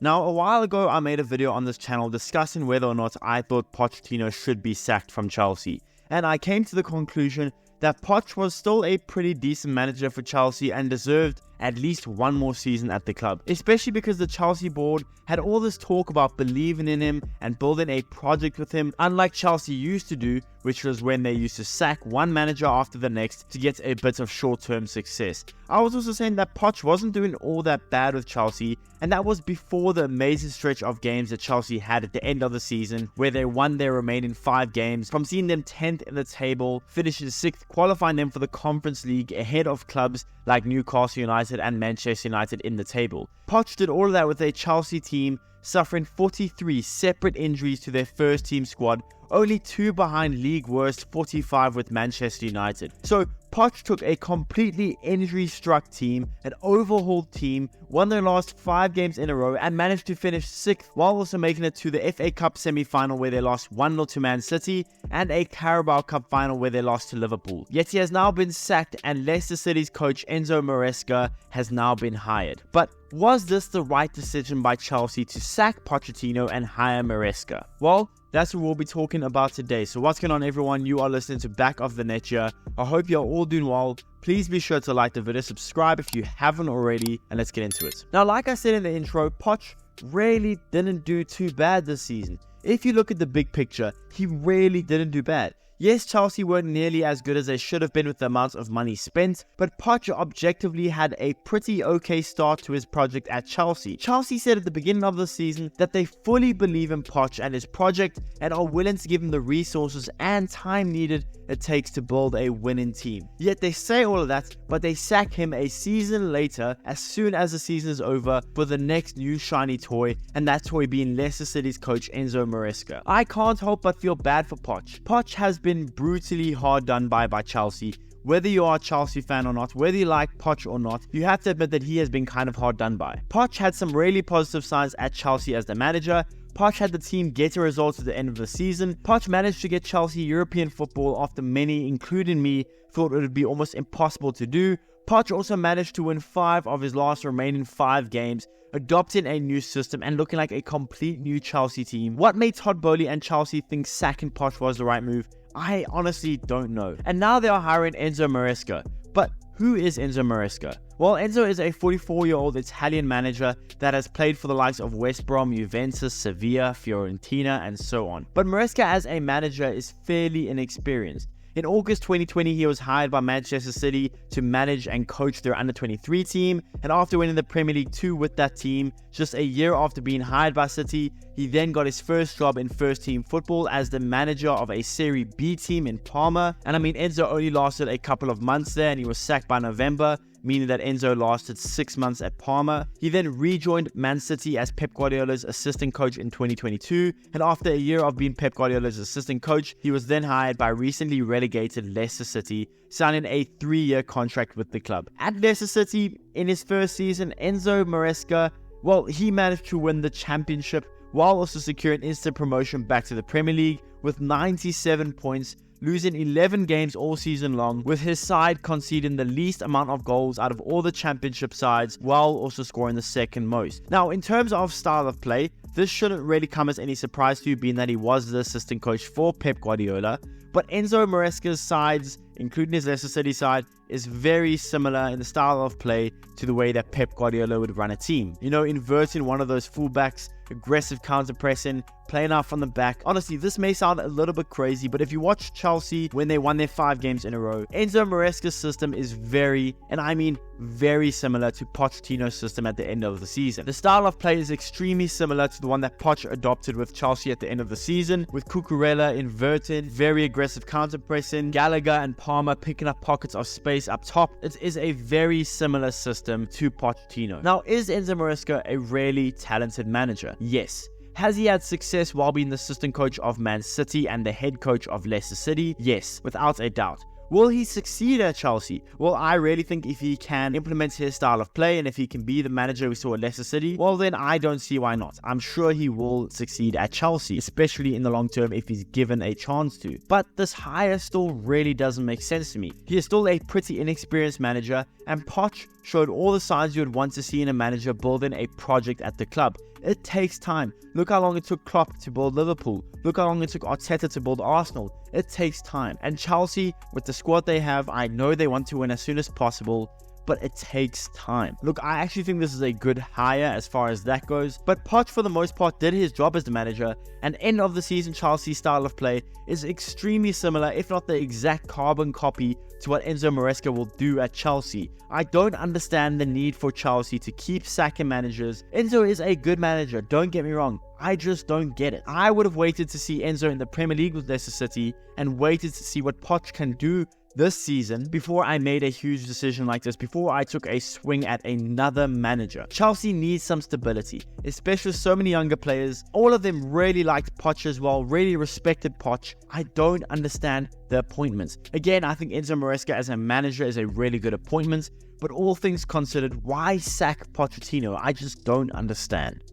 Now, a while ago, I made a video on this channel discussing whether or not I thought Pochettino should be sacked from Chelsea. And I came to the conclusion that Poch was still a pretty decent manager for Chelsea and deserved at least one more season at the club, especially because the Chelsea board had all this talk about believing in him and building a project with him, unlike Chelsea used to do, which was when they used to sack one manager after the next to get a bit of short-term success. I was also saying that Poch wasn't doing all that bad with Chelsea, and that was before the amazing stretch of games that Chelsea had at the end of the season, where they won their remaining 5 games, from seeing them 10th in the table, finishing 6th, qualifying them for the Conference League ahead of clubs like Newcastle United and Manchester United in the table. Poch did all of that with a Chelsea team suffering 43 separate injuries to their first team squad, only 2 behind league worst 45 with Manchester United. So Poch took a completely injury-struck team, an overhauled team, won their last 5 games in a row, and managed to finish 6th while also making it to the FA Cup semi-final where they lost 1-0 to Man City, and a Carabao Cup final where they lost to Liverpool. Yet he has now been sacked, and Leicester City's coach Enzo Maresca has now been hired. But was this the right decision by Chelsea to sack Pochettino and hire Maresca? Well, that's what we'll be talking about today. So what's going on, everyone? You are listening to Back of the Net here. I hope you're all doing well. Please be sure to like the video, subscribe if you haven't already, and let's get into it. Now, like I said in the intro, Poch really didn't do too bad this season. If you look at the big picture, he really didn't do bad. Yes, Chelsea weren't nearly as good as they should have been with the amount of money spent, but Poch objectively had a pretty okay start to his project at Chelsea. Chelsea said at the beginning of the season that they fully believe in Poch and his project and are willing to give him the resources and time needed it takes to build a winning team. Yet they say all of that, but they sack him a season later, as soon as the season is over, for the next new shiny toy, and that toy being Leicester City's coach Enzo Maresca. I can't help but feel bad for Poch. Poch has been brutally hard done by Chelsea. Whether you are a Chelsea fan or not, whether you like Poch or not, you have to admit that he has been kind of hard done by. Poch had some really positive signs at Chelsea as the manager. Poch had the team get a result at the end of the season. Poch managed to get Chelsea European football after many, including me, thought it would be almost impossible to do. Poch also managed to win 5 of his last remaining 5 games, adopting a new system and looking like a complete new Chelsea team. What made Todd Boehly and Chelsea think sacking Poch was the right move? I honestly don't know. And now they are hiring Enzo Maresca. But who is Enzo Maresca? Well, Enzo is a 44-year-old Italian manager that has played for the likes of West Brom, Juventus, Sevilla, Fiorentina, and so on. But Maresca as a manager is fairly inexperienced. In August 2020, he was hired by Manchester City to manage and coach their under-23 team, and after winning the Premier League 2 with that team, just a year after being hired by City, he then got his first job in first-team football as the manager of a Serie B team in Parma. And I mean, Enzo only lasted a couple of months there, and he was sacked by November, meaning that Enzo lasted 6 months at Parma. He then rejoined Man City as Pep Guardiola's assistant coach in 2022, and after a year of being Pep Guardiola's assistant coach, he was then hired by recently relegated Leicester City, signing a 3-year contract with the club. At Leicester City, in his first season, Enzo Maresca, well, he managed to win the championship while also securing instant promotion back to the Premier League with 97 points, losing 11 games all season long, with his side conceding the least amount of goals out of all the championship sides while also scoring the second most. Now, in terms of style of play, this shouldn't really come as any surprise to you, being that he was the assistant coach for Pep Guardiola, but Enzo Maresca's sides, including his Leicester City side, is very similar in the style of play to the way that Pep Guardiola would run a team. You know, inverting one of those fullbacks, aggressive counter-pressing, playing out from the back. Honestly, this may sound a little bit crazy, but if you watch Chelsea when they won their 5 games in a row, Enzo Maresca's system is very, and I mean very similar to Pochettino's system at the end of the season. The style of play is extremely similar to the one that Poch adopted with Chelsea at the end of the season, with Cucurella inverted, very aggressive counter-pressing, Gallagher and Palmer picking up pockets of space up top. It is a very similar system to Pochettino. Now, is Enzo Maresca a really talented manager? Yes. Has he had success while being the assistant coach of Man City and the head coach of Leicester City? Yes, without a doubt. Will he succeed at Chelsea? Well, I really think if he can implement his style of play and if he can be the manager we saw at Leicester City, well then I don't see why not. I'm sure he will succeed at Chelsea, especially in the long term if he's given a chance to. But this hire still really doesn't make sense to me. He is still a pretty inexperienced manager, and Poch showed all the signs you would want to see in a manager building a project at the club. It takes time. Look how long it took Klopp to build Liverpool. Look how long it took Arteta to build Arsenal. It takes time. And Chelsea, with the squad they have, I know they want to win as soon as possible, but it takes time. Look, I actually think this is a good hire as far as that goes, but Poch for the most part did his job as the manager, and end of the season Chelsea's style of play is extremely similar, if not the exact carbon copy to what Enzo Maresca will do at Chelsea. I don't understand the need for Chelsea to keep sacking managers. Enzo is a good manager, don't get me wrong. I just don't get it. I would have waited to see Enzo in the Premier League with Leicester City and waited to see what Poch can do this season before I made a huge decision like this, before I took a swing at another manager. Chelsea needs some stability, especially with so many younger players. All of them really liked Poch as well, really respected Poch. I don't understand the appointments. Again, I think Enzo Maresca as a manager is a really good appointment, but all things considered, why sack Pochettino? I just don't understand.